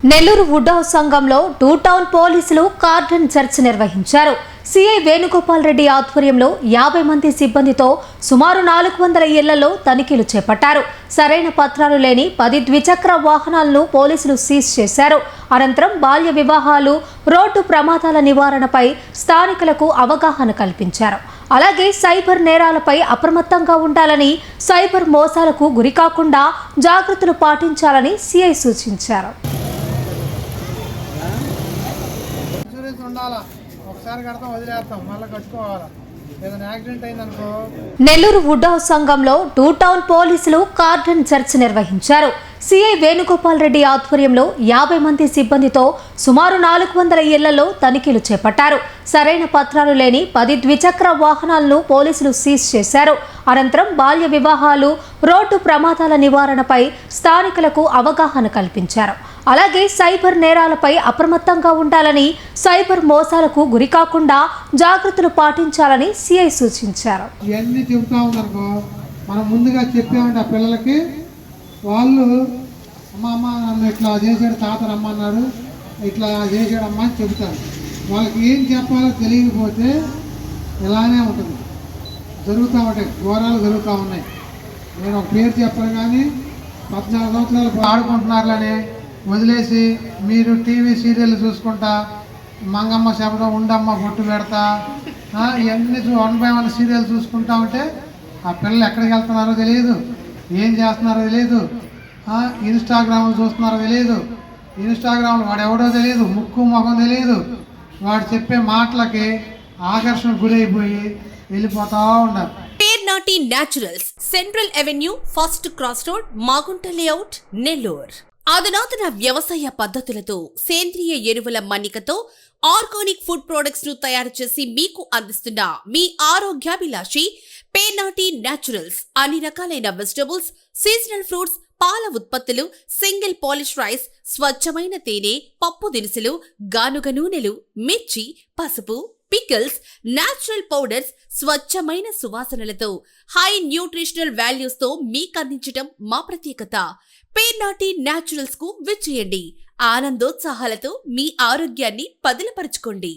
Nellore would house సంఘంలో two town పోలీసులు cordon church నిర్వహించారు. సిఐ వేణుగోపాల్ రెడ్డి ఆధ్వర్యంలో 50 మంది సిబ్బందితో సుమారు 400 ఇళ్లలో తనిఖీలు చేపట్టారు. సరైన పత్రాలు లేని 10 ద్విచక్ర వాహనాలను పోలీసులు సీజ్ చేశారు. అనంతరం బాల్య వివాహాలు, రోడ్డు ప్రమాదాల నివారణపై స్థానికులకు అవగాహన కల్పించారు. అలాగే సైబర్ నేరాలపై అప్రమత్తంగా ఉండాలని, సైబర్ మోసాలకు గురికాకుండా జాగ్రత్తలు పాటించాలని సిఐ సూచించారు. నెల్లూరు వుడ్ హౌస్ సంఘంలో టూ టౌన్ పోలీసులు కార్డన్ చర్చ్ నిర్వహించారు. సిఐ వేణుగోపాల్ రెడ్డి ఆధ్వర్యంలో 50 మంది సిబ్బందితో సుమారు 400 ఇళ్లలో తనిఖీలు చేపట్టారు. సరైన పత్రాలు లేని 10 ద్విచక్ర వాహనాలను పోలీసులు సీజ్ చేశారు. అనంతరం బాల్య వివాహాలు, రోడ్డు ప్రమాదాల నివారణపై స్థానికులకు అవగాహన కల్పించారు. అలాగే సైబర్ నేరాలపై అప్రమత్తంగా ఉండాలని, సైబర్ మోసాలకు గురికాకుండా జాగ్రత్తలు పాటించాలని సిఐ సూచించారు. ఇవన్నీ చెబుతా ఉన్నారనుకో, మనం ముందుగా చెప్పామంటే ఆ పిల్లలకి వాళ్ళు అమ్మ నన్ను ఇట్లా చేసాడు, తాత రమ్మన్నాడు, ఇట్లా చేసాడమ్మా అని చెబుతారు. వాళ్ళకి ఏం చెప్పాలో తెలియకపోతే ఇలానే ఉంటుంది, జరుగుతూ ఉంటాయి, ఘోరాలు జరుగుతూ ఉన్నాయి. నేను ఒక పేరు చెప్పను కానీ 14 సంవత్సరాలు ఆడుకుంటున్నారులని వదిలేసి మీరు టీవీ సీరియల్ చూసుకుంటా, మంగమ్మ చెప్పడం, ఉండమ్మ బొట్టు పెడతా, ఇవన్నీ 1 by 1 సీరియల్ చూసుకుంటా ఉంటే ఆ పిల్లలు ఎక్కడికి వెళ్తున్నారో తెలియదు, ఏం చేస్తున్నారో తెలియదు, ఇన్స్టాగ్రామ్లు చూస్తున్నారో తెలియదు, ఇన్స్టాగ్రామ్లు వాడు ఎవడో తెలియదు, ముక్కు ముఖం తెలియదు, వాడు చెప్పే మాటలకి ఆకర్షణ గురైపోయి వెళ్ళిపోతా ఉన్నారు. Pernati naturals, central avenue, first cross road, Magunta layout, Nellore. అధునాతన వ్యవసాయ పద్ధతులతో, సేంద్రియ ఎరువుల మన్నికతో ఆర్గానిక్ ఫుడ్ ప్రొడక్ట్స్ ను తయారు చేసి మీకు అందిస్తున్న మీ ఆరోగ్యాభిలాషి పేర్నాటి న్యాచురల్స్. అన్ని రకాలైన వెజిటబుల్స్, సీజనల్ ఫ్రూట్స్, పాల ఉత్పత్తులు, సింగిల్ పాలిష్ రైస్, స్వచ్ఛమైన తేనె, పప్పు దినుసులు, గానుగ నూనెలు, మిర్చి, పసుపు, పికిల్స్, న్యాచురల్ పౌడర్స్, స్వచ్ఛమైన సువాసనలతో హై న్యూట్రిషనల్ వాల్యూస్ తో మీకు అందించటం మా ప్రత్యేకత. పేర్నాటి న్యాచురల్స్ కు విచ్చేయండి. ఆనందోత్సాహాలతో మీ ఆరోగ్యాన్ని పదిలపరచుకోండి.